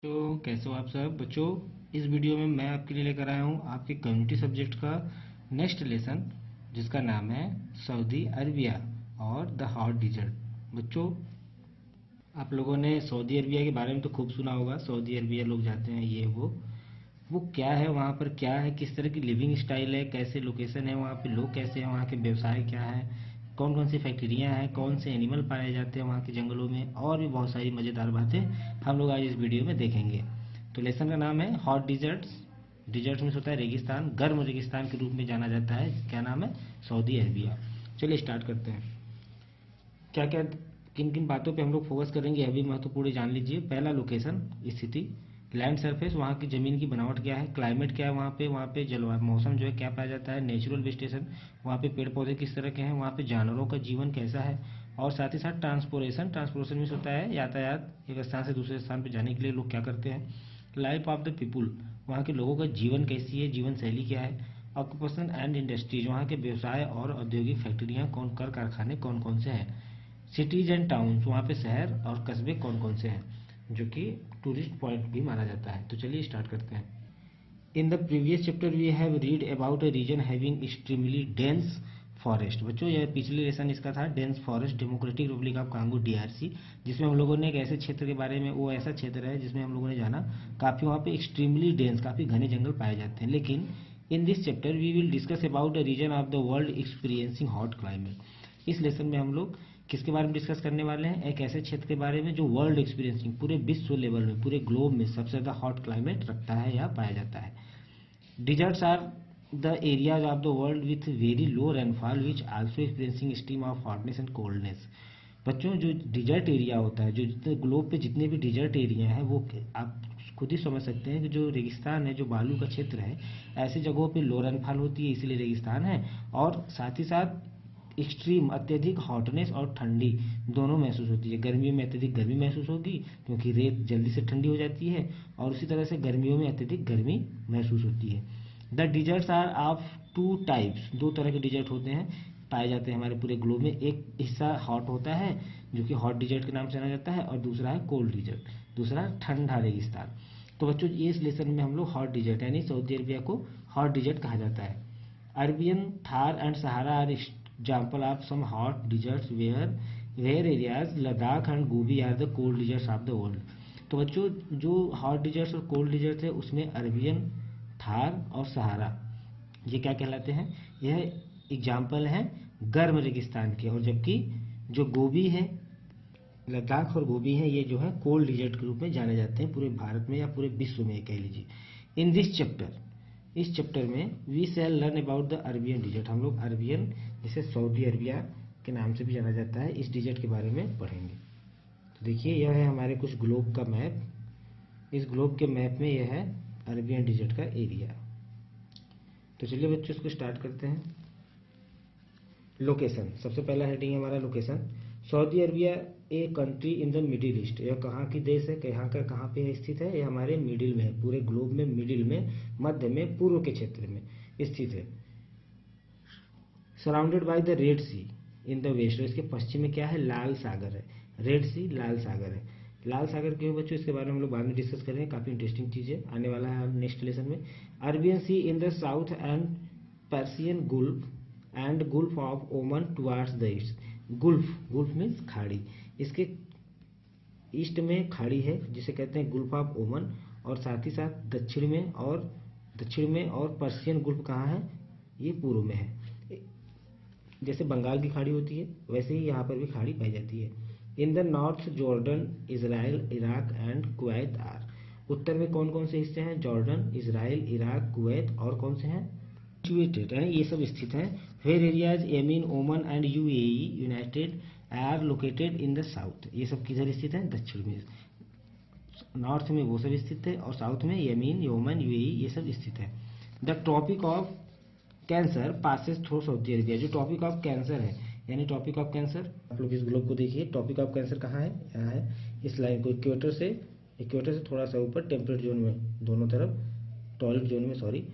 तो कैसे हो आप सब बच्चों। इस वीडियो में मैं आपके लिए लेकर आया हूँ आपके कम्युनिटी सब्जेक्ट का नेक्स्ट लेसन, जिसका नाम है सऊदी अरबिया और द हॉट डिजर्ट। बच्चों, आप लोगों ने सऊदी अरबिया के बारे में तो खूब सुना होगा। सऊदी अरबिया लोग जाते हैं, ये वो क्या है, वहाँ पर क्या है, किस तरह की लिविंग स्टाइल है, कैसे लोकेशन है, वहाँ पे लोग कैसे हैं, वहाँ के व्यवसाय क्या है, कौन कौन सी फैक्ट्रियाँ हैं, कौन से एनिमल पाए जाते हैं वहाँ के जंगलों में, और भी बहुत सारी मज़ेदार बातें हम लोग आज इस वीडियो में देखेंगे। तो लेसन का नाम है हॉट डिजर्ट्स। डिजर्ट्स में होता है रेगिस्तान, गर्म रेगिस्तान के रूप में जाना जाता है। क्या नाम है? Saudi Arabia. चलिए स्टार्ट करते हैं। क्या क्या किन किन बातों पे हम लोग फोकस करेंगे अभी महत्वपूर्ण जान लीजिए। पहला, लोकेशन, स्थिति, लैंड सरफेस, वहाँ की ज़मीन की बनावट क्या है, क्लाइमेट क्या है, वहाँ पे जलवायु मौसम जो है क्या पाया जाता है, नेचुरल वेजिटेशन, वहाँ पे पेड़ पौधे किस तरह के हैं, वहाँ पे जानवरों का जीवन कैसा है, और साथ ही साथ ट्रांसपोर्टेशन में होता है यातायात, एक स्थान से दूसरे स्थान पर जाने के लिए लोग क्या करते हैं। लाइफ ऑफ द पीपुल, वहाँ के लोगों का जीवन कैसी है, जीवन शैली क्या है। ऑक्यूपेशन एंड इंडस्ट्रीज, वहाँ के व्यवसाय और औद्योगिक फैक्ट्रियाँ कौन कर कारखाने कौन कौन से हैं। सिटीज एंड टाउन्स, वहाँ पे शहर और कस्बे कौन कौन से हैं, जो कि टूरिस्ट पॉइंट भी माना जाता है। तो चलिए स्टार्ट करते हैं। In the previous chapter we have read about a region having extremely dense forest. बच्चों, यह पिछले लेसन इसका था dense forest, democratic republic of Congo DRC, जिसमें हम लोगों ने एक ऐसे क्षेत्र के बारे में, वो ऐसा क्षेत्र है जिसमें हम लोगों ने जाना काफ़ी वहाँ पे एक्सट्रीमली डेंस, काफ़ी घने जंगल पाए जाते हैं। लेकिन in this chapter we will discuss about the region of the world experiencing hot climate. इस लेसन में हम लोग किसके बारे में डिस्कस करने वाले हैं? एक ऐसे क्षेत्र के बारे में जो वर्ल्ड एक्सपीरियंसिंग, पूरे विश्व लेवल में, पूरे ग्लोब में सबसे ज़्यादा हॉट क्लाइमेट रखता है या पाया जाता है। Deserts are the areas of the world with very low rainfall which also experiencing extreme of hotness and coldness। बच्चों, जो डिजर्ट एरिया होता है, जो जितने ग्लोब पे जितने भी डिजर्ट एरिया हैं, वो आप खुद ही समझ सकते हैं कि जो रेगिस्तान है, जो बालू का क्षेत्र है, ऐसी जगहों पे लो रेनफॉल होती है, इसीलिए रेगिस्तान है। और साथ ही साथ एक्सट्रीम, अत्यधिक हॉटनेस और ठंडी दोनों महसूस होती है। गर्मियों में अत्यधिक गर्मी महसूस होगी क्योंकि रेत जल्दी से ठंडी हो जाती है, और उसी तरह से गर्मियों में अत्यधिक गर्मी महसूस होती है। The deserts are of two types, दो तरह के डिजर्ट होते हैं, पाए जाते हैं हमारे पूरे ग्लोब में। एक हिस्सा हॉट होता है जो कि हॉट डिजर्ट के नाम से जाना जाता है, और दूसरा है कोल्ड डिजर्ट, दूसरा ठंडा रेगिस्तान। तो बच्चों, ये इस लेसन में हम लोग हॉट डिजर्ट यानी सऊदी अरबिया को हॉट डिजर्ट कहा जाता है। Arabian, Thar and Sahara are example of some hot deserts whereas Ladakh and Gobi are the cold deserts of the world. तो बच्चों, जो हॉट डिजर्ट्स और कोल्ड डिजर्ट्स है, उसमें अरबियन, थार और सहारा, ये क्या कहलाते हैं? यह एग्जाम्पल हैं गर्म रेगिस्तान के। और जबकि जो गोबी है, लद्दाख और गोबी है, ये जो है कोल्ड डिजर्ट के रूप में जाने जाते हैं पूरे भारत में या पूरे विश्व में, कह लीजिए। इन दिस चैप्टर, इस चैप्टर में we shall learn about the Arabian desert, हम लोग अरबियन, जिसे सऊदी अरबिया के नाम से भी जाना जाता है, इस डिजर्ट के बारे में पढ़ेंगे। तो देखिए, यह है हमारे कुछ ग्लोब का मैप। इस ग्लोब के मैप में यह है अरबियन डिजर्ट का एरिया। तो चलिए बच्चों, इसको स्टार्ट करते हैं। लोकेशन, सबसे पहला हेडिंग है हमारा location. Saudi Arabia a country in the middle east, यह कहाँ की देश है, कहाँ पे स्थित है? यह हमारे मिडिल में है, पूरे ग्लोब में मिडिल में, मध्य में, पूर्व के क्षेत्र में स्थित है। Surrounded by the Red Sea in the west, इसके पश्चिम में क्या है? लाल सागर है। रेड सी, लाल सागर है। लाल सागर क्यों बच्चों, इसके बारे में हम लोग बाद में डिस्कस करेंगे, काफ़ी इंटरेस्टिंग चीज़ है, आने वाला है नेक्स्ट लेसन में। Arabian Sea in the south and Persian Gulf and Gulf of Oman towards the east. Gulf means खाड़ी, इसके ईस्ट में खाड़ी है जिसे कहते हैं गुल्फ ऑफ ओमन, और साथ ही साथ दक्षिण में और पर्सियन गुल्फ कहाँ है? ये पूर्व में है। जैसे बंगाल की खाड़ी होती है, वैसे ही यहाँ पर भी खाड़ी पाई जाती है। In the north Jordan, Israel, Iraq and Kuwait are, उत्तर में कौन कौन से हिस्से हैं? जॉर्डन, इजराइल, इराक, कुवैत, और कौन से हैं? सिचुएटेड है, ये सब स्थित हैं। Where areas Yemen, Oman and UAE united are located in the south, ये सब किधर स्थित हैं? दक्षिण में। नॉर्थ में वो सब स्थित है, और साउथ में यमीन, ओमन, यूएई, ये सब स्थित है। The Tropic of Cancer passes through Saudi Arabia, जो टॉपिक ऑफ कैंसर है, यानी टॉपिक ऑफ कैंसर, आप लोग इस ग्लोब को देखिए, टॉपिक ऑफ कैंसर कहाँ है? यहाँ है, इस लाइन को इक्वेटर से थोड़ा सा ऊपर, टेम्परेट जोन में दोनों तरफ, टॉलिक जोन में सॉरी।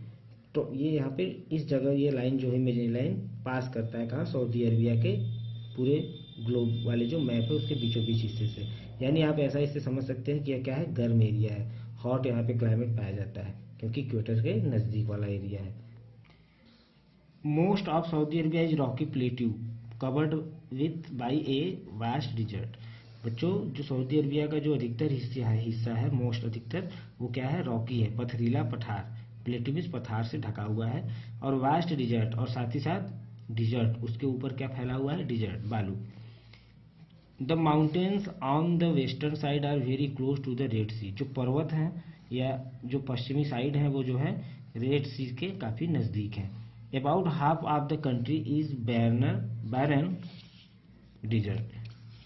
तो ये यहाँ पे इस जगह ये लाइन जो है, इमेजिनरी लाइन पास करता है कहाँ? सऊदी अरबिया के पूरे ग्लोब वाले जो मैप है उसके बीचों बीच हिस्से से। यानी आप ऐसा इससे समझ सकते हैं कि यह क्या है? गर्म एरिया है। हॉट यहाँ पे क्लाइमेट पाया जाता है क्योंकि इक्वेटर के नज़दीक वाला एरिया है। Most of Saudi Arabia is rocky plateau covered with by a vast desert. बच्चों जो सऊदी अरबिया का जो अधिकतर हिस्सा है मोस्ट अधिकतर वो क्या है, रॉकी है, पथरीला पठार, प्लेट्यू मीन्स पठार से ढका हुआ है, और वास्ट डिजर्ट, और साथ ही साथ डिजर्ट, उसके ऊपर क्या फैला हुआ है, डिजर्ट, बालू। The mountains on the western side are very close to the Red Sea. जो पर्वत हैं या जो पश्चिमी साइड है वो जो है रेड सी के काफ़ी नज़दीक है। About half of the country is barren desert.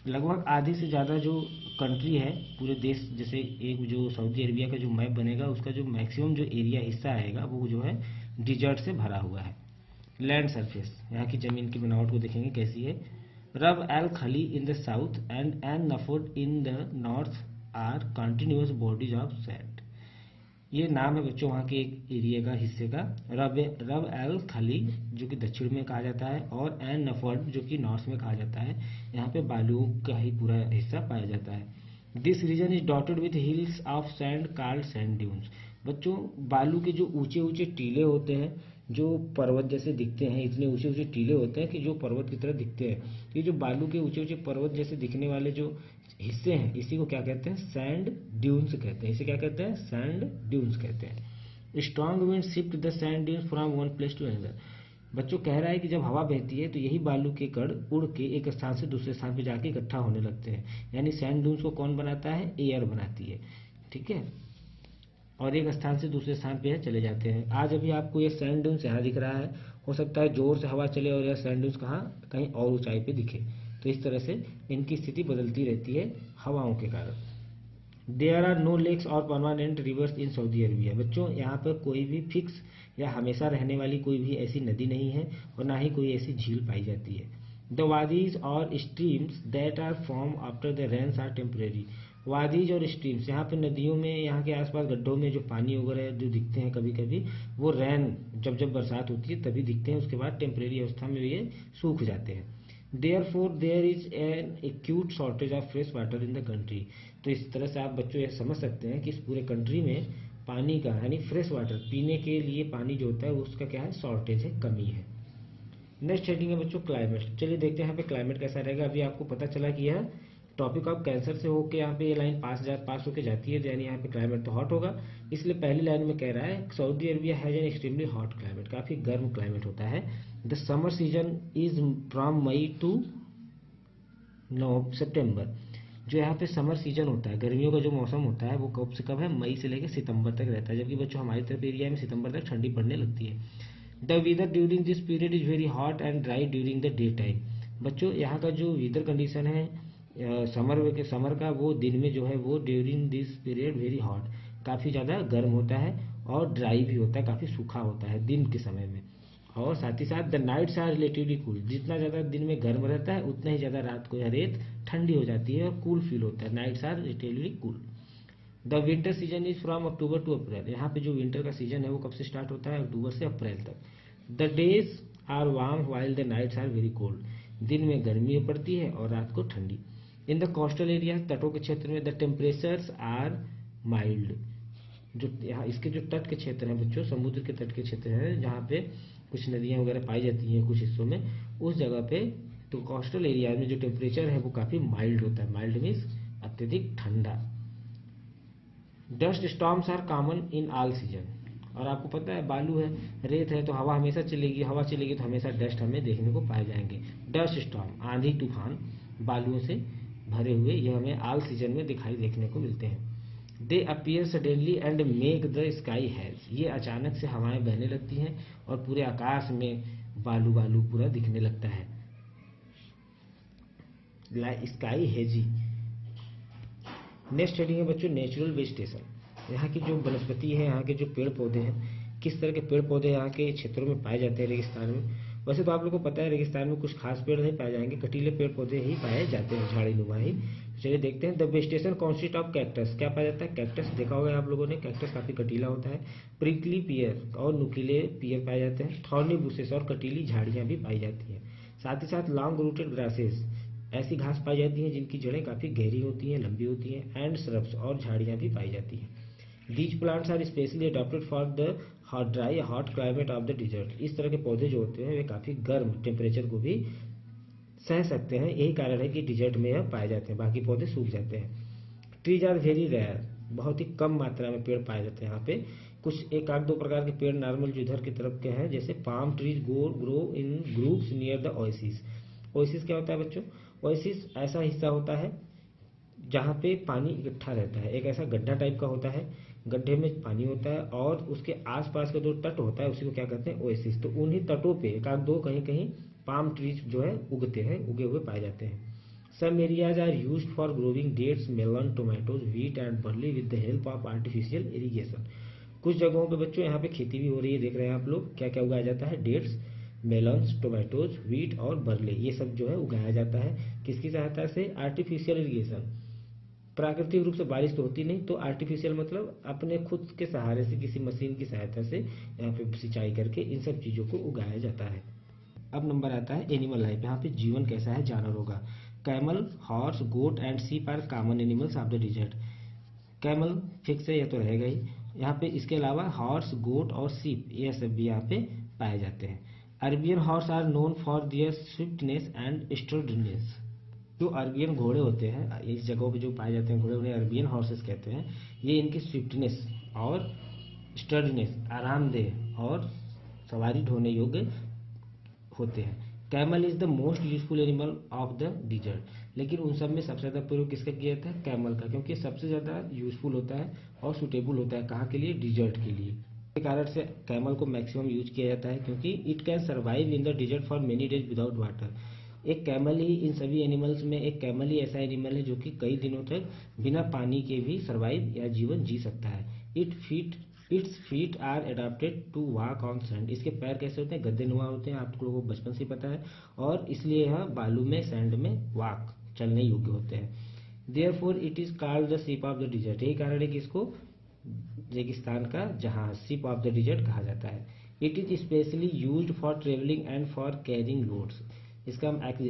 लगभग आधे से ज़्यादा जो कंट्री है पूरे देश, जैसे एक जो सऊदी अरबिया का जो मैप बनेगा उसका जो मैक्सिमम जो एरिया हिस्सा आएगा वो जो है डिजर्ट से भरा हुआ है। लैंड सरफेस, यहाँ की ज़मीन की बनावट को देखेंगे कैसी है। Rub al Khali in the south and an Nafud in the north are continuous bodies of sand. ये नाम है बच्चों वहाँ के एक एरिया का हिस्से का। रब एल खली जो कि दक्षिण में कहा जाता है, और एन नफोड जो कि नॉर्थ में कहा जाता है। यहाँ पे बालुओं का ही पूरा हिस्सा पाया जाता है। This region is dotted with hills of sand called sand dunes. बच्चों बालू के जो ऊंचे ऊंचे टीले होते हैं जो पर्वत जैसे दिखते हैं, इतने ऊंचे ऊंचे टीले होते हैं कि जो पर्वत की तरह दिखते हैं। ये जो बालू के ऊंचे ऊंचे पर्वत जैसे दिखने वाले जो हिस्से हैं इसी को क्या कहते हैं, सैंड ड्यून्स कहते हैं। इसे क्या कहते हैं, सैंड ड्यून्स कहते हैं। Strong wind shift the sand dunes from one place to another. बच्चों कह रहा है कि जब हवा बहती है तो यही बालू के कण उड़ के एक स्थान से दूसरे स्थान पर जाके इकट्ठा होने लगते हैं। यानी सैंड ड्यून्स को कौन बनाता है, एयर बनाती है, ठीक है, और एक स्थान से दूसरे स्थान पे चले जाते हैं। आज अभी आपको ये सैंड ड्यून्स यहाँ दिख रहा है, हो सकता है जोर से हवा चले और यह सैंड ड्यून्स कहीं और ऊंचाई पे दिखे। तो इस तरह से इनकी स्थिति बदलती रहती है हवाओं के कारण। देयर आर नो लेक्स और परमानेंट रिवर्स इन सऊदी अरबिया। बच्चों यहाँ पर कोई भी फिक्स या हमेशा रहने वाली कोई भी ऐसी नदी नहीं है और ना ही कोई ऐसी झील पाई जाती है। द वादीज और streams that are form after the rains are temporary. Wadis और स्ट्रीम्स, यहाँ पे नदियों में, यहाँ के आसपास गड्ढों में जो पानी वगैरह जो दिखते हैं कभी कभी, वो रैन जब जब बरसात होती है तभी दिखते हैं, उसके बाद टेम्परेरी अवस्था में ये सूख जाते हैं। Therefore there is an acute shortage of fresh water in the country. तो इस तरह से आप बच्चों ये समझ सकते हैं कि इस पूरे कंट्री में पानी का यानी फ्रेश वाटर पीने के लिए पानी जो होता है उसका क्या है, शॉर्टेज है, कमी है। नेक्स्ट हेडिंग है बच्चों क्लाइमेट। चलिए देखते हैं यहाँ पे क्लाइमेट कैसा रहेगा। अभी आपको पता चला कि यह टॉपिक ऑफ कैंसर से होकर यहाँ पे ये लाइन पास होकर जाती है, यानी यहाँ पे क्लाइमेट तो हॉट होगा। इसलिए पहली लाइन में कह रहा है Saudi Arabia has an extremely hot climate, काफ़ी गर्म क्लाइमेट होता है। The summer season is from May to September. जो यहाँ पे समर सीजन होता है, गर्मियों का जो मौसम होता है वो कब से कब है, मई से लेकर सितंबर तक रहता है। जबकि बच्चों हमारी तरफ एरिया में सितंबर तक ठंडी पड़ने लगती है। The weather during this period is very hot and dry during the day time. बच्चों यहाँ का जो वेदर कंडीशन है समर का, वो दिन में जो है वो during this period very hot, काफ़ी ज़्यादा गर्म होता है और ड्राई भी होता है, काफ़ी सूखा होता है दिन के समय में। और साथ ही साथ the nights are relatively cool. जितना ज़्यादा दिन में गर्म रहता है उतना ही ज़्यादा रात को यह रेत ठंडी हो जाती है और कूल फील होता है। Nights are relatively cool. The winter season is from October to April. यहाँ पे जो विंटर का सीजन है वो कब से स्टार्ट होता है, अक्टूबर से अप्रैल तक। The days are warm while the nights are very cold. दिन में गर्मी पड़ती है और रात को ठंडी। इन द कोस्टल एरिया, तटों के क्षेत्र में, द टेम्परेचर्स आर माइल्ड। जो यहाँ इसके जो तट के क्षेत्र हैं बच्चों, समुद्र के तट के क्षेत्र हैं जहाँ पे कुछ नदियाँ वगैरह पाई जाती हैं कुछ हिस्सों में, उस जगह पे तो कोस्टल एरिया में जो टेम्परेचर है वो काफ़ी माइल्ड होता है। माइल्ड मीन्स अत्यधिक ठंडा। Dust storms are common in all season. और आपको पता है बालू है, रेत है, तो हवा हमेशा चलेगी, हवा चलेगी तो हमेशा डस्ट हमें देखने को पाए जाएंगे। डस्ट स्टॉर्म, आंधी तूफान बालुओं से भरे हुए, ये हमें ऑल सीजन में दिखाई देखने को मिलते हैं। दे appear suddenly and make the sky has. ये अचानक से हवाएं बहने लगती हैं और पूरे आकाश में बालू बालू पूरा दिखने लगता है, स्काई हेजी। नेक्स्ट हेडिंग है बच्चों नेचुरल वेजिटेशन। यहाँ की जो वनस्पति है, यहाँ के जो पेड़ पौधे हैं, किस तरह के पेड़ पौधे यहाँ के क्षेत्रों में पाए जाते हैं रेगिस्तान में। वैसे तो आप लोगों को पता है रेगिस्तान में कुछ खास पेड़ नहीं पाए जाएंगे, कटीले पेड़ पौधे ही पाए जाते हैं, झाड़ी नुमा ही। चलिए देखते हैं। The vegetation consist of cactus. क्या पाया जाता है, कैक्टस। देखा होगा आप लोगों ने, कैक्टस काफ़ी कटीला होता है। प्रिकली पियर और नुकीले पियर पाए जाते हैं। थॉर्नी बुशेस और कटीली झाड़ियाँ भी पाई जाती हैं। साथ ही साथ लॉन्ग रूटेड ग्रासेस, ऐसी घास पाई जाती हैं जिनकी जड़ें काफ़ी गहरी होती हैं, लंबी होती हैं। एंड श्रब्स, और झाड़ियाँ भी पाई जाती हैं। These plants are specially adopted for the hot dry hot climate of the desert. इस तरह के पौधे जो होते हैं वे काफ़ी गर्म टेम्परेचर को भी सह सकते हैं, यही कारण है कि डिजर्ट में यह पाए जाते हैं, बाकी पौधे सूख जाते हैं। ट्रीज आर वेरी रेयर, बहुत ही कम मात्रा में पेड़ पाए जाते हैं यहाँ पे। कुछ एक आध दो प्रकार के पेड़ नॉर्मल जो इधर की तरफ के हैं, जैसे palm trees grow in groups near the oasis. Oasis क्या होता है बच्चों? ओएसिस ऐसा हिस्सा होता है जहाँ पे पानी इकट्ठा रहता है, एक ऐसा गड्ढा टाइप का होता है, गड्ढे में पानी होता है और उसके आसपास का जो तट होता है उसी को क्या कहते हैं? ओएसिस। तो उन्हीं तटों पे एक आध दो कहीं कहीं पाम ट्रीज जो है उगते हैं, उगे हुए पाए जाते हैं। Some areas are used for growing dates, melon, tomatoes, wheat and barley with the help of artificial irrigation. कुछ जगहों पे बच्चों यहाँ पे खेती भी हो रही है, देख रहे हैं आप लोग, क्या क्या उगाया जाता है? डेट्स, मेलन्स, टोमेटोज, व्हीट और बर्ले, ये सब जो है उगाया जाता है। किसकी सहायता से? Artificial irrigation. प्राकृतिक रूप से बारिश तो होती नहीं, तो आर्टिफिशियल मतलब अपने खुद के सहारे से, किसी मशीन की सहायता से यहाँ पे सिंचाई करके इन सब चीज़ों को उगाया जाता है। अब नंबर आता है एनिमल लाइफ। यहाँ पे जीवन कैसा है जानवरों का। Camel, horse, goat and sheep are common animals of the desert. Camel फिक्स है, यह तो रहेगा ही। यहाँ पे इसके अलावा हॉर्स, गोट और सीप यह सब भी यहाँ पे पाए जाते हैं। Arabian horses are known for their swiftness and sturdiness. जो अरबियन घोड़े होते हैं, इस जगहों पे जो पाए जाते हैं घोड़े, उन्हें अरबियन हॉर्सेस कहते हैं। ये इनकी स्विफ्टनेस और स्टर्डनेस, आरामदेह और सवारी ढोने योग्य होते हैं। Camel is the most useful animal of the dessert. लेकिन उन सब में सबसे ज़्यादा प्रयोग किसका किया जाता है? कैमल का, क्योंकि सबसे ज़्यादा यूजफुल होता है और सुटेबल होता है कहाँ के लिए? डिजर्ट के लिए। इस कारण से कैमल को मैक्सिमम यूज किया जाता है, क्योंकि it can survive in the dessert for many days without water. एक कैमल ही, इन सभी एनिमल्स में एक कैमल ही ऐसा एनिमल है जो कि कई दिनों तक बिना पानी के भी सर्वाइव या जीवन जी सकता है। Its feet are adapted to walk on sand. इसके पैर कैसे होते हैं? गद्देनुमा होते हैं, आप लोगों को बचपन से पता है, और इसलिए यह बालू में, सैंड में वॉक, चलने योग्य होते हैं। Therefore it is called the ship of the dessert. यही कारण है कि इसको रेगिस्तान का जहाज, शिप ऑफ द डिजर्ट कहा जाता है। It is specially used for travelling and for carrying loads. इसका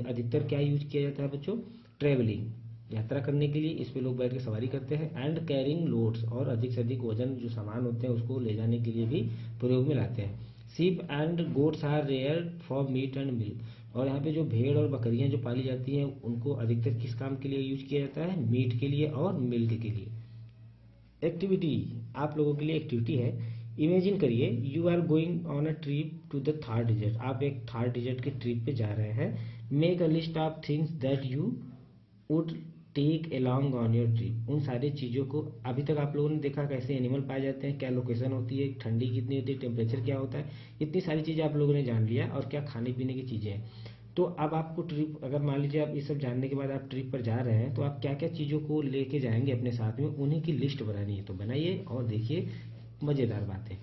अधिकतर क्या यूज किया जाता है बच्चों? ट्रेवलिंग, यात्रा करने के लिए इस पे लोग बैठ के सवारी करते हैं, एंड कैरिंग लोड्स, और अधिक से अधिक वजन जो सामान होते हैं उसको ले जाने के लिए भी प्रयोग में लाते हैं। Sheep and goats are reared for meat and milk. और यहाँ पे जो भेड़ और बकरियां जो पाली जाती हैं उनको अधिकतर किस काम के लिए यूज किया जाता है? मीट के लिए और मिल्क के लिए। एक्टिविटी, आप लोगों के लिए एक्टिविटी है। इमेजिन करिए you are going on a trip to the Thar desert. आप एक थार डिजर्ट की ट्रिप पे जा रहे हैं। Make a list of things that you would take along on your trip. उन सारी चीज़ों को, अभी तक आप लोगों ने देखा कैसे एनिमल पाए जाते हैं, क्या लोकेशन होती है, ठंडी कितनी होती है, टेम्परेचर क्या होता है, इतनी सारी चीज़ें आप लोगों ने जान लिया, और क्या खाने पीने की चीज़ें हैं। तो अब आपको ट्रिप, अगर मान लीजिए आप ये सब जानने के बाद आप ट्रिप पर जा रहे हैं, तो आप क्या क्या चीज़ों को लेके जाएंगे अपने साथ में, उन्हीं की लिस्ट बनानी है। तो बनाइए और देखिए मज़ेदार बातें।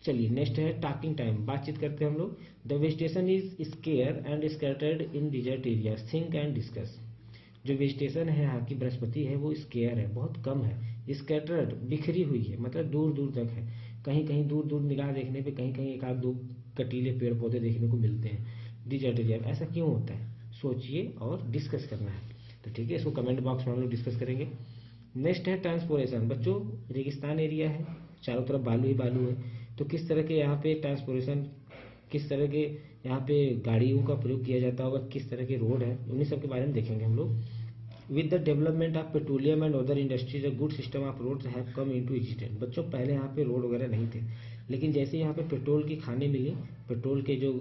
चलिए नेक्स्ट है टॉकिंग टाइम, बातचीत करते हैं हम लोग। The vegetation is scarce and scattered in desert areas, think and discuss. जो वेजिटेशन है यहाँ की, वनस्पति है, वो स्केयर है, बहुत कम है। स्कैटर्ड, बिखरी हुई है, मतलब दूर दूर तक है, कहीं कहीं दूर दूर निगाह देखने पे कहीं कहीं एक आध दो कटीले पेड़ पौधे देखने को मिलते हैं डिजर्ट एरिया में। ऐसा क्यों होता है? सोचिए और डिस्कस करना है। तो ठीक है, इसको कमेंट बॉक्स में हम लोग डिस्कस करेंगे। नेक्स्ट है ट्रांसपोर्टेशन। बच्चों रेगिस्तान एरिया है, चारों तरफ बालू ही बालू है, तो किस तरह के यहाँ पे ट्रांसपोर्टेशन, किस तरह के यहाँ पे गाड़ियों का प्रयोग किया जाता होगा, किस तरह के रोड है, उन्हीं सब के बारे में देखेंगे हम लोग। With the development of petroleum and other industries a good system of roads have come into existence. बच्चों पहले यहाँ पे रोड वगैरह नहीं थे, लेकिन जैसे यहाँ पे पेट्रोल की खानें मिली, पेट्रोल के जो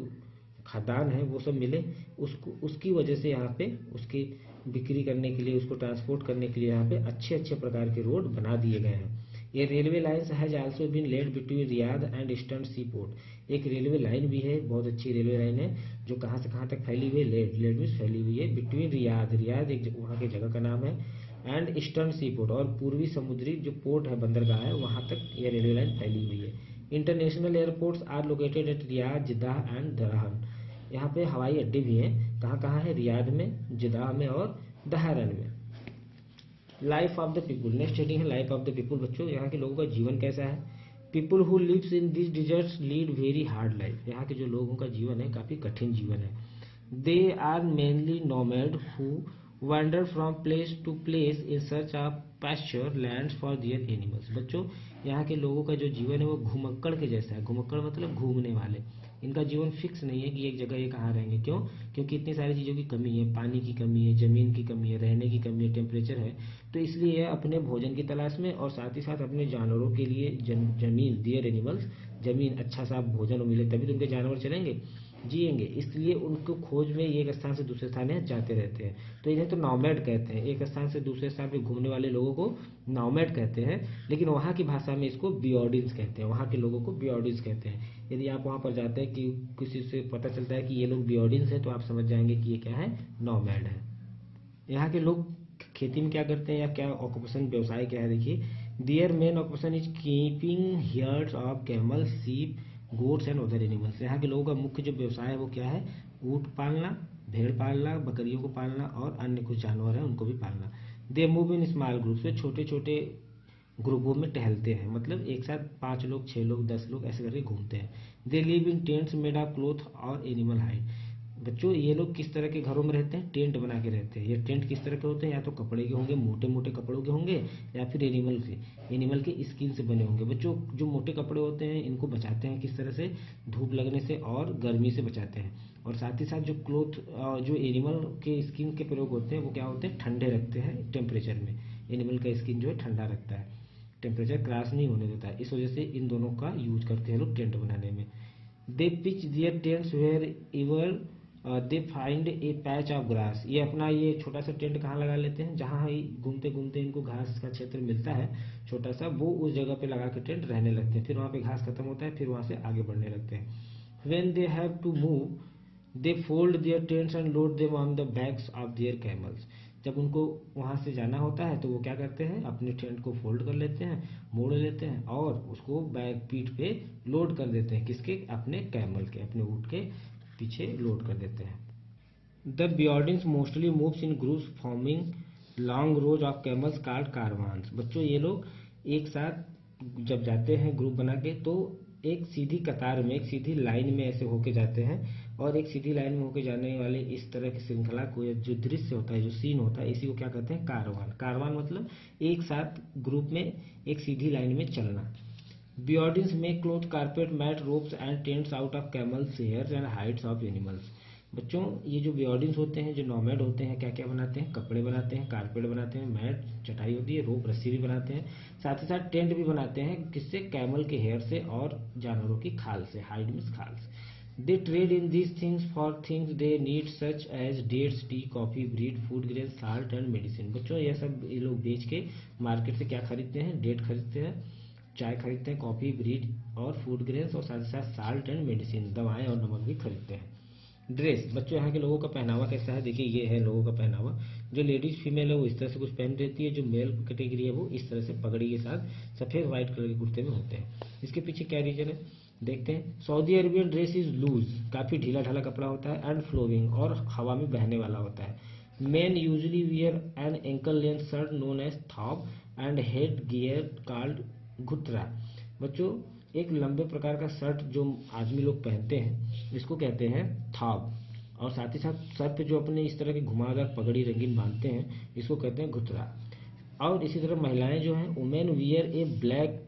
खदान है वो सब मिले, उसको उसकी वजह से यहाँ पे उसकी बिक्री करने के लिए, उसको ट्रांसपोर्ट करने के लिए यहाँ पे अच्छे अच्छे प्रकार के रोड बना दिए गए हैं। ये railway lines has also been laid between Riyadh and eastern sea port. एक रेलवे लाइन भी है, बहुत अच्छी रेलवे लाइन है, जो कहाँ से कहाँ तक फैली हुई है? लेड मीन्स फैली हुई है बिटवीन रियाद, रियाद एक वहाँ की जगह का नाम है, एंड ईस्टर्न सी पोर्ट, और पूर्वी समुद्री जो पोर्ट है, बंदरगाह है, वहाँ तक यह रेलवे लाइन फैली हुई है। International airports are located at Riyadh, Jeddah and Dhahran. यहाँ पे हवाई अड्डे भी हैं, कहाँ कहाँ है? रियाद में, जिद्दाह में और दहरान में। Life of the people, next heading है लाइफ ऑफ द पीपुल। बच्चों यहाँ के लोगों का जीवन कैसा है? People who lives in this deserts lead very hard life. यहाँ के जो लोगों का जीवन है काफ़ी कठिन जीवन है। They are mainly nomad who wander from place to place in search of pasture lands for their animals. बच्चों यहाँ के लोगों का जो जीवन है वो घुमक्कड़ के जैसा है। घुमक्कड़ मतलब घूमने वाले। इनका जीवन फिक्स नहीं है कि एक जगह ये कहाँ रहेंगे। क्यों? क्योंकि इतनी सारी चीज़ों की कमी है, पानी की कमी है, ज़मीन की कमी है, रहने की कमी है, टेम्परेचर है। तो इसलिए ये अपने भोजन की तलाश में और साथ ही साथ अपने जानवरों के लिए जमीन, डियर एनिमल्स, ज़मीन, अच्छा सा भोजन मिले तभी तो उनके जानवर चलेंगे, जिएंगे। इसलिए उनको खोज में ये एक स्थान से दूसरे स्थान में जाते रहते हैं। तो इन्हें तो नॉमैड कहते हैं। एक स्थान से दूसरे स्थान पे घूमने वाले लोगों को नॉमैड कहते हैं। लेकिन वहाँ की भाषा में इसको बियॉर्डिन्स कहते हैं। वहाँ के लोगों को बियॉर्डिन्स कहते हैं। यदि आप वहाँ पर जाते हैं कि किसी से पता चलता है कि ये लोग बियॉर्डिन्स हैं, तो आप समझ जाएंगे कि ये क्या है, नॉमैड है। यहाँ के लोग खेती में क्या करते हैं या क्या ऑक्यूपेशन, व्यवसाय क्या है, देखिए। Their main occupation is keeping herds of camel, sheep, goats and other animals. यहाँ के लोगों का मुख्य जो व्यवसाय है वो क्या है, ऊँट पालना, भेड़ पालना, बकरियों को पालना और अन्य कुछ जानवर हैं उनको भी पालना। They move in small group, से छोटे छोटे ग्रुपों में टहलते हैं, मतलब एक साथ 5 लोग, 6 लोग, 10 लोग ऐसे करके घूमते हैं। They live in tents made of cloth और एनिमल हाइड। बच्चों ये लोग किस तरह के घरों में रहते हैं, टेंट बना के रहते हैं। ये टेंट किस तरह के होते हैं, या तो कपड़े के होंगे, मोटे मोटे कपड़ों के होंगे, या फिर एनिमल के स्किन से बने होंगे। बच्चों जो मोटे कपड़े होते हैं इनको बचाते हैं किस तरह से, धूप लगने से और गर्मी से बचाते हैं। और साथ ही साथ जो क्लोथ, जो एनिमल के स्किन के प्रयोग होते हैं वो क्या होते हैं, ठंडे रखते हैं टेम्परेचर में। एनिमल का स्किन जो है ठंडा रखता है, टेम्परेचर क्रॉस नहीं होने देता है। इस वजह से इन दोनों का यूज करते हैं लोग टेंट बनाने में। They pitch their tents wherever they find a patch of grass. ये अपना ये छोटा सा टेंट कहाँ लगा लेते हैं, जहाँ ही घूमते घूमते इनको घास का क्षेत्र मिलता है छोटा सा, वो उस जगह पे लगा के टेंट रहने लगते हैं। फिर वहाँ पे घास खत्म होता है, फिर वहाँ से आगे बढ़ने लगते हैं। When they have to move they fold their tents and load them on the backs of their camels. जब उनको वहाँ से जाना होता है तो वो क्या करते हैं, अपने टेंट को फोल्ड कर लेते हैं, मोड़ लेते हैं और उसको बैक, पीठ पे लोड कर देते हैं। किसके, अपने कैमल के, अपने ऊँट के पीछे लोड कर देते हैं। The Bedouins mostly moves in groups forming long rows of camels called caravans. बच्चों ये लोग एक साथ जब जाते हैं ग्रुप बना के तो एक सीधी कतार में, एक सीधी लाइन में ऐसे होके जाते हैं। और एक सीधी लाइन में होके जाने वाले इस तरह की श्रृंखला को, जो दृश्य होता है, जो सीन होता है, इसी को क्या कहते हैं, कारवान। कारवान मतलब एक साथ ग्रुप में एक सीधी लाइन में चलना। Beardins make cloth, carpet, mat, ropes and tents out of camel's hairs and hides of animals। बच्चों ये जो बियॉर्डिन्स होते हैं, जो नॉमैड होते हैं, क्या क्या बनाते हैं, कपड़े बनाते हैं, कारपेट बनाते हैं, मैट, चटाई होती है, रोप, रस्सी भी बनाते हैं। साथ ही साथ टेंट भी बनाते हैं, किससे, कैमल के हेयर से और जानवरों की खाल से, हाइड मीन्स खाल से। They trade in these things for things they need such as dates, tea, coffee, bread, food grain, salt and medicine. बच्चों यह सब ये लोग बेच के मार्केट से क्या खरीदते हैं, डेट खरीदते हैं, चाय खरीदते हैं, कॉफ़ी, ब्रीड और फूड ग्रेन्स, और साथ ही साथ साल्ट एंड मेडिसिन, दवाएं और नमक भी खरीदते हैं। ड्रेस, बच्चों यहाँ के लोगों का पहनावा कैसा है, देखिए ये है लोगों का पहनावा। जो लेडीज़ फीमेल है वो इस तरह से कुछ पहन रहती है, जो मेल कैटेगरी है वो इस तरह से पगड़ी के साथ सफ़ेद वाइट कलर के कुर्ते में होते हैं। इसके पीछे क्या रीजन है देखते हैं। Saudi Arabian dress is loose, काफ़ी ढीला ढाला कपड़ा होता है, एंड फ्लोइंग और हवा में बहने वाला होता है। Men usually wear an ankle length shirt known as thob and head gear called ghutra. बच्चों एक लंबे प्रकार का शर्ट जो आदमी लोग पहनते हैं इसको कहते हैं थॉब, और साथ ही साथ सर पे जो अपने इस तरह की घुमावदार पगड़ी रंगीन बांधते हैं इसको कहते हैं घुतरा। और इसी तरह महिलाएं जो हैं, वुमेन वियर ए ब्लैक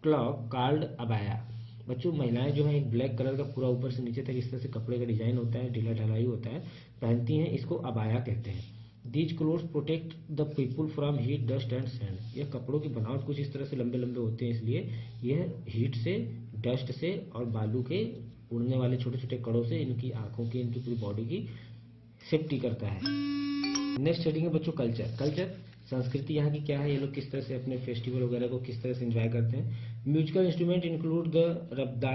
क्लॉक कॉल्ड अबाया। बच्चों महिलाएं जो हैं एक ब्लैक कलर का पूरा ऊपर से नीचे तक इस तरह से कपड़े का डिजाइन होता है, ढीला ढालाई होता है, पहनती हैं, इसको अबाया कहते हैं। These clothes protect the people from heat, dust and sand. यह कपड़ों की बनावट कुछ इस तरह से लंबे लंबे होते हैं, इसलिए यह हीट से, डस्ट से और बालू के उड़ने वाले छोटे छोटे कणों से इनकी आंखों की, इनकी पूरी बॉडी की सेफ्टी करता है। नेक्स्ट हेडिंग है बच्चों कल्चर। कल्चर संस्कृति यहाँ की क्या है, ये लोग किस तरह से अपने फेस्टिवल वगैरह को किस तरह से एंजॉय करते हैं। Musical instrument include the rababa,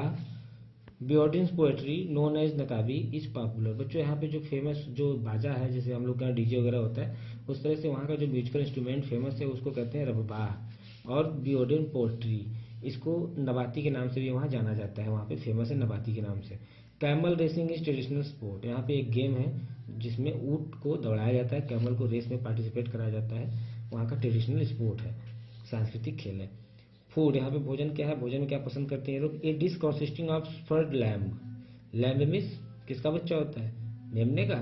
Bedouins poetry known as नकाबी इज पॉपुलर। बच्चों यहाँ पे जो फेमस जो बाजा है, जैसे हम लोग का डीजे वगैरह होता है, उस तरह से वहाँ का जो म्यूजिकल इंस्ट्रूमेंट फेमस है उसको कहते हैं रब्बाह। और बियॉर्डिन पोएट्री, इसको नबाती के नाम से भी वहाँ जाना जाता है, वहाँ पे फेमस है नबाती के नाम से। Camel racing is traditional sport, यहाँ पे एक गेम है जिसमें ऊँट को दौड़ाया जाता है, कैमल को रेस में पार्टिसिपेट कराया जाता है, वहाँ का ट्रेडिशनल स्पोर्ट है, सांस्कृतिक खेल है। फूड, यहाँ पे भोजन क्या है, भोजन में क्या पसंद करते हैं ये लोग। A dish consisting of speared lamb, lamb means किसका बच्चा होता है, मेमने का।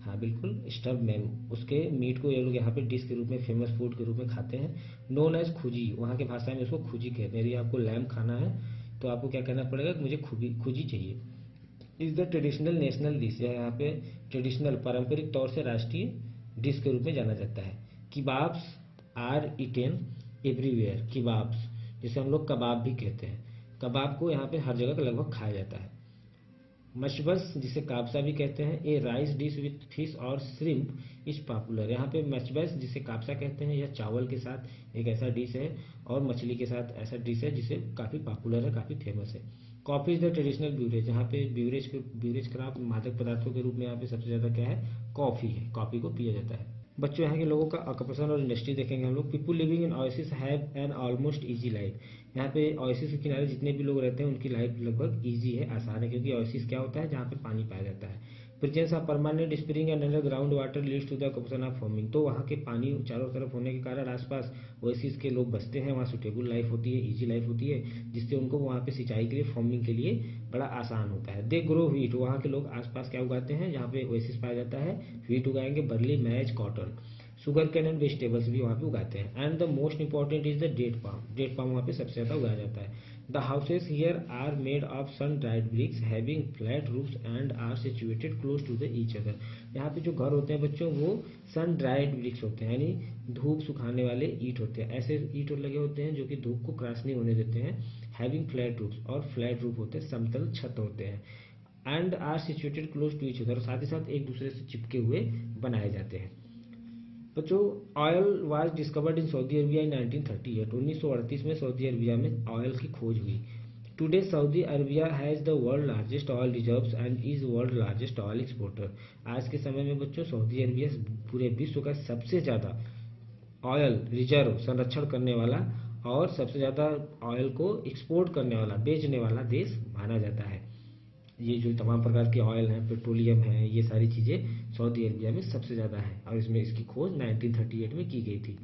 हाँ बिल्कुल, स्टफ मैम, उसके मीट को ये लोग यहाँ पे डिश के रूप में, फेमस फूड के रूप में खाते हैं। नोन एज खुजी, वहाँ की भाषा में उसको खुजी कहते हैं। यदि आपको लैम्प खाना है तो आपको क्या करना पड़ेगा कि मुझे खुजी चाहिए। Is the traditional national dish, यह यहाँ पे ट्रेडिशनल पारंपरिक तौर से राष्ट्रीय डिश के रूप में जाना जाता है। किबाब्स आर इटेन एवरीवेयर, किबाब्स जिसे हम लोग कबाब भी कहते हैं, कबाब को यहाँ पे हर जगह लगभग खाया जाता है। मशबस जिसे काबसा भी कहते हैं, ए राइस डिश विथ फिश और श्रिम्प इज पॉपुलर। यहाँ पे मशबस जिसे काबसा कहते हैं, यह चावल के साथ एक ऐसा डिश है और मछली के साथ ऐसा डिश है जिसे काफ़ी पॉपुलर है, काफ़ी फेमस है। कॉफ़ी इज द ट्रेडिशनल ब्यूरेज, यहाँ पे ब्यूरेज क्राफ्ट मादक पदार्थों के रूप में यहाँ पे सबसे ज़्यादा क्या है, कॉफ़ी है, कॉफ़ी को पिया जाता है। बच्चों यहाँ के लोगों का ऑक्यूपेशन और इंडस्ट्री देखेंगे हम लोग। People living in oasis have an almost easy life, यहाँ पे ओएसिस के किनारे जितने भी लोग रहते हैं उनकी लाइफ लगभग इजी है, आसान है, क्योंकि ओएसिस क्या होता है, जहाँ पे पानी पाया जाता है। Presence of permanent spring and underground water leads to the occupation of farming, तो वहाँ के पानी चारों तरफ होने के कारण आसपास ओएसिस के लोग बसते हैं, वहाँ सुटेबल लाइफ होती है, ईजी लाइफ होती है, जिससे उनको वहाँ पे सिंचाई के लिए, फार्मिंग के लिए बड़ा आसान होता है। दे ग्रो व्हीट, वहाँ के लोग आसपास क्या उगाते हैं, जहाँ पे ओएसिस पाया जाता है व्हीट उगाएंगे, barley, maize, cotton, sugar cane and vegetables भी वहाँ पे उगाते हैं। And the most important is the date palm, date palm वहाँ पे सबसे ज़्यादा उगाया जाता है। The houses here are made of sun dried bricks having flat roofs and are situated close to the each other, यहाँ पे जो घर होते हैं बच्चों वो सन ड्राइड ब्रिक्स होते हैं, यानी धूप सुखाने वाले ईंट होते हैं, ऐसे ईंट लगे होते हैं जो कि धूप को क्रॉस नहीं होने देते हैं। हैविंग फ्लैट रूफ्स, और फ्लैट रूफ होते हैं, समतल छत होते हैं। And are situated close to each other, साथ ही साथ एक दूसरे से चिपके हुए बनाए जाते हैं। बच्चों oil was discovered in Saudi Arabia in 1938, 1938 में सऊदी अरबिया में ऑयल की खोज हुई। Today Saudi Arabia has the world largest oil reserves and is world largest oil exporter, आज के समय में बच्चों सऊदी अरबिया पूरे विश्व का सबसे ज़्यादा ऑयल रिजर्व संरक्षण करने वाला और सबसे ज़्यादा ऑयल को एक्सपोर्ट करने वाला, बेचने वाला देश माना जाता है। ये जो तमाम प्रकार के ऑयल हैं, पेट्रोलियम है, ये सारी चीज़ें सऊदी अरबिया में सबसे ज़्यादा है और इसमें इसकी खोज 1938 में की गई थी।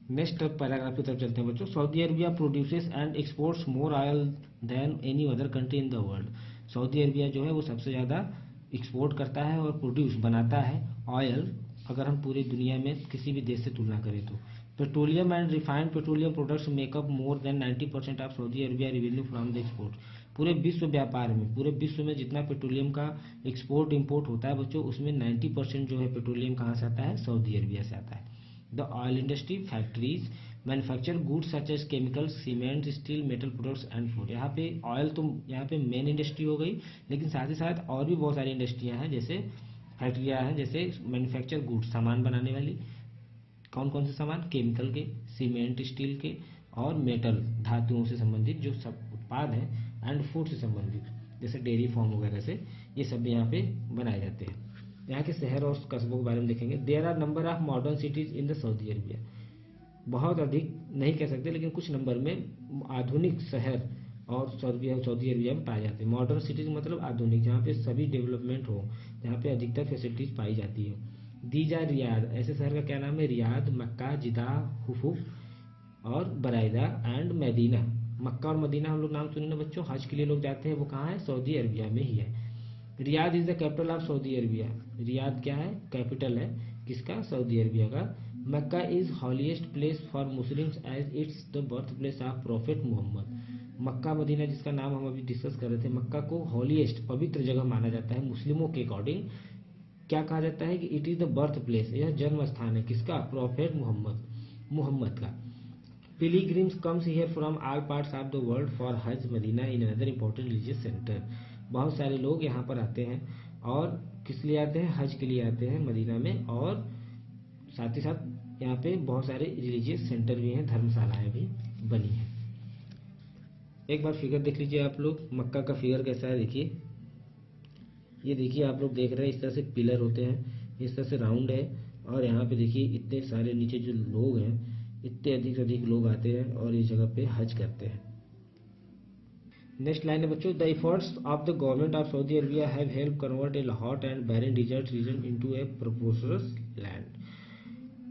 नेक्स्ट पैराग्राफ की तरफ चलते हैं बच्चों। Saudi Arabia produces and exports more oil than any other country in the world, Saudi Arabia जो है वो सबसे ज़्यादा एक्सपोर्ट करता है और प्रोड्यूस बनाता है ऑयल, अगर हम पूरी दुनिया में किसी भी देश से तुलना करें तो। Petroleum and refined petroleum products makeup more than 90% of Saudi Arabia revenue from the export, पूरे विश्व व्यापार में, पूरे विश्व में जितना पेट्रोलियम का एक्सपोर्ट इंपोर्ट होता है बच्चों, उसमें 90% जो है पेट्रोलियम कहाँ से आता है, सऊदी अरबिया से आता है। The oil industry factories manufacture goods such as chemicals, cement, steel, metal products and food, यहाँ पे ऑयल तो यहाँ पे मेन इंडस्ट्री हो गई, लेकिन साथ ही साथ और भी बहुत सारी इंडस्ट्रियाँ हैं, जैसे फैक्ट्रियाँ हैं, जैसे मैन्युफैक्चर गुड्स, सामान बनाने वाली, कौन कौन से सामान, केमिकल के, सीमेंट, स्टील के, और मेटल, धातुओं से संबंधित जो सब उत्पाद हैं, एंड फूड से संबंधित जैसे डेयरी फार्म वगैरह से, ये सब भी यहाँ पे बनाए जाते हैं। यहाँ के शहर और कस्बों के बारे में देखेंगे। There are number of modern cities in the Saudi Arabia, बहुत अधिक नहीं कह सकते लेकिन कुछ नंबर में आधुनिक शहर और सऊदी अरबिया में पाए जाते हैं। मॉडर्न सिटीज़ मतलब आधुनिक, जहाँ पे सभी डेवलपमेंट हो, जहाँ पे अधिकतर फैसिलिटीज़ पाई जाती है। दीज आर रियाद, ऐसे शहर का क्या नाम है, रियाद, मक्का, जिदा, हुफुफ और बराइदा एंड मदीना। मक्का और मदीना हम लोग नाम सुने ना बच्चों, हज के लिए लोग जाते हैं, वो कहाँ है, सऊदी अरबिया में ही है। Riyadh is the capital of Saudi Arabia, Riyadh क्या है, कैपिटल है किसका, सऊदी अरबिया का। Mecca is holiest place for Muslims as it's the birth place of prophet Muhammad, Mecca Medina जिसका नाम हम अभी डिस्कस कर रहे थे, मक्का को हॉलीएस्ट पवित्र जगह माना जाता है मुस्लिमों के अकॉर्डिंग। क्या कहा जाता है कि it is the birth place, यह जन्म स्थान है किसका, प्रॉफिट मोहम्मद का। Pilgrims comes here from all parts of the world for hajj Medina in another important religious centre, बहुत सारे लोग यहाँ पर आते हैं और किस लिए आते हैं, हज के लिए आते हैं मदीना में, और साथ ही साथ यहाँ पे बहुत सारे रिलीजियस सेंटर भी हैं, धर्मशालाएँ भी बनी हैं। एक बार फिगर देख लीजिए आप लोग, मक्का का फिगर कैसा है देखिए, ये देखिए आप लोग देख रहे हैं, इस तरह से पिलर होते हैं, इस तरह से राउंड है, और यहाँ पे देखिए इतने सारे नीचे जो लोग हैं, इतने अधिक से अधिक लोग आते हैं और इस जगह पे हज करते हैं। नेक्स्ट लाइन है बच्चों, the efforts of the government of Saudi Arabia have help convert a hot and barren desert region into a prosperous land,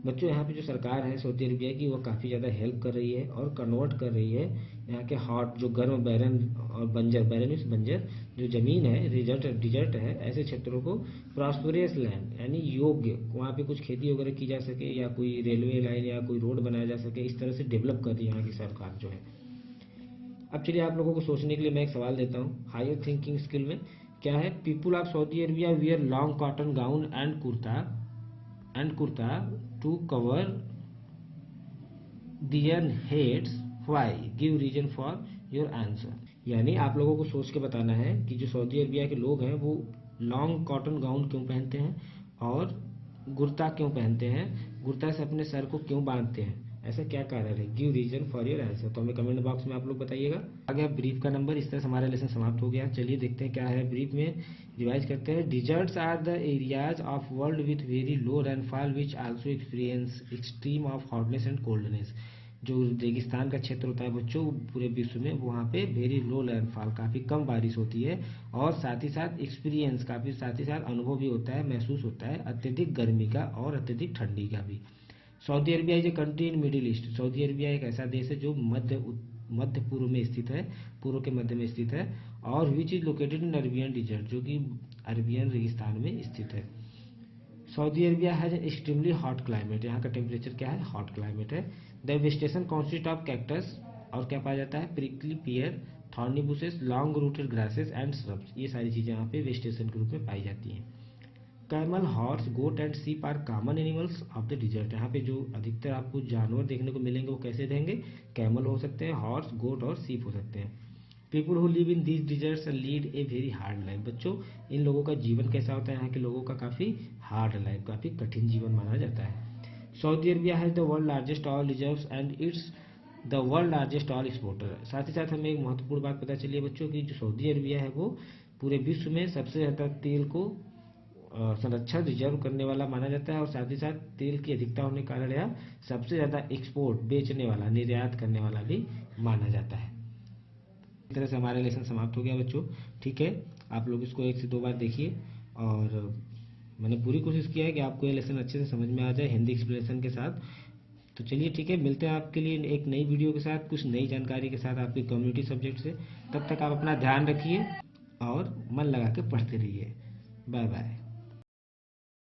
बच्चों यहाँ पे जो सरकार है सऊदी अरबिया की, वो काफ़ी ज़्यादा हेल्प कर रही है और कन्वर्ट कर रही है यहाँ के हॉट जो गर्म बैरन और बंजर, बैरन मीन्स बंजर जो ज़मीन है, डिजर्ट है, ऐसे क्षेत्रों को प्रॉस्पेरियस लैंड यानी योग्य, वहाँ पे कुछ खेती वगैरह की जा सके या कोई रेलवे लाइन या कोई रोड बनाया जा सके, इस तरह से डेवलप कर रही है यहाँ की सरकार जो है। अब चलिए आप लोगों को सोचने के लिए मैं एक सवाल देता हूँ हायर थिंकिंग स्किल में। क्या है? People of Saudi Arabia wear long cotton gown and kurta to cover their heads, why? Give reason for your answer. यानी आप लोगों को सोच के बताना है कि जो सऊदी अरबिया के लोग हैं वो लॉन्ग कॉटन गाउन क्यों पहनते हैं और कुर्ता क्यों पहनते हैं, कुर्ता से अपने सर को क्यों बांधते हैं, ऐसा क्या कारण है? Give reason for your answer. तो हमें कमेंट बॉक्स में आप लोग बताइएगा। आ गया ब्रीफ का नंबर। इस तरह से हमारा लेसन समाप्त हो गया। चलिए देखते हैं क्या है ब्रीफ में, रिवाइज करते हैं। Deserts are the areas of world with very low rainfall which also experience extreme of hotness and coldness. जो रेगिस्तान का क्षेत्र होता है बच्चों पूरे विश्व में, वहाँ पे वेरी लो लैंडफॉल, काफ़ी कम बारिश होती है, और साथ ही साथ एक्सपीरियंस काफ़ी, साथ ही साथ अनुभव भी होता है, महसूस होता है अत्यधिक गर्मी का और अत्यधिक ठंडी का भी। Saudi Arabia is a country in middle east. Saudi Arabia एक ऐसा देश है जो मध्य पूर्व में स्थित है, पूर्व के मध्य में स्थित है, और which is located in Arabian desert, जो कि अरबियन रेगिस्तान में स्थित है। Saudi Arabia has an extremely hot climate. यहाँ का टेम्परेचर क्या है? हॉट क्लाइमेट है। The vegetation consist of cactus, और क्या पाया जाता है? Prickly pear, thorny bushes, long rooted grasses and shrubs. ये सारी चीज़ें यहाँ पे वेजिटेशन के रूप में पाई जाती हैं। Camel, horse, goat and sheep are common animals of the desert. यहाँ पे जो अधिकतर आपको जानवर देखने को मिलेंगे वो कैसे रहेंगे? कैमल हो सकते हैं, हॉर्स, गोट और सीप हो सकते हैं। People who live in these deserts lead a very hard life. बच्चों इन लोगों का जीवन कैसा होता है? यहाँ के लोगों का काफ़ी हार्ड लाइफ, काफ़ी कठिन जीवन माना जाता है। Saudi Arabia has the world largest oil reserves and it's the world largest oil exporter. साथ ही साथ हमें एक महत्वपूर्ण बात पता चली है बच्चों की जो सऊदी अरबिया है वो पूरे विश्व में सबसे ज़्यादा तेल को संरक्षण रिजर्व करने वाला माना जाता है, और साथ ही साथ तेल की अधिकता होने के कारण यह सबसे ज़्यादा एक्सपोर्ट, बेचने वाला, निर्यात करने वाला भी माना जाता है। इस तरह से हमारा लेसन समाप्त हो गया बच्चों। ठीक है, आप लोग इसको 1 से 2 बार देखिए, और मैंने पूरी कोशिश किया है कि आपको ये लेसन अच्छे से समझ में आ जाए हिंदी एक्सप्लेनेशन के साथ। तो चलिए ठीक है, मिलते हैं आपके लिए एक नई वीडियो के साथ, कुछ नई जानकारी के साथ आपके कम्युनिटी सब्जेक्ट से। तब तक आप अपना ध्यान रखिए और मन लगा के पढ़ते रहिए। Bye bye.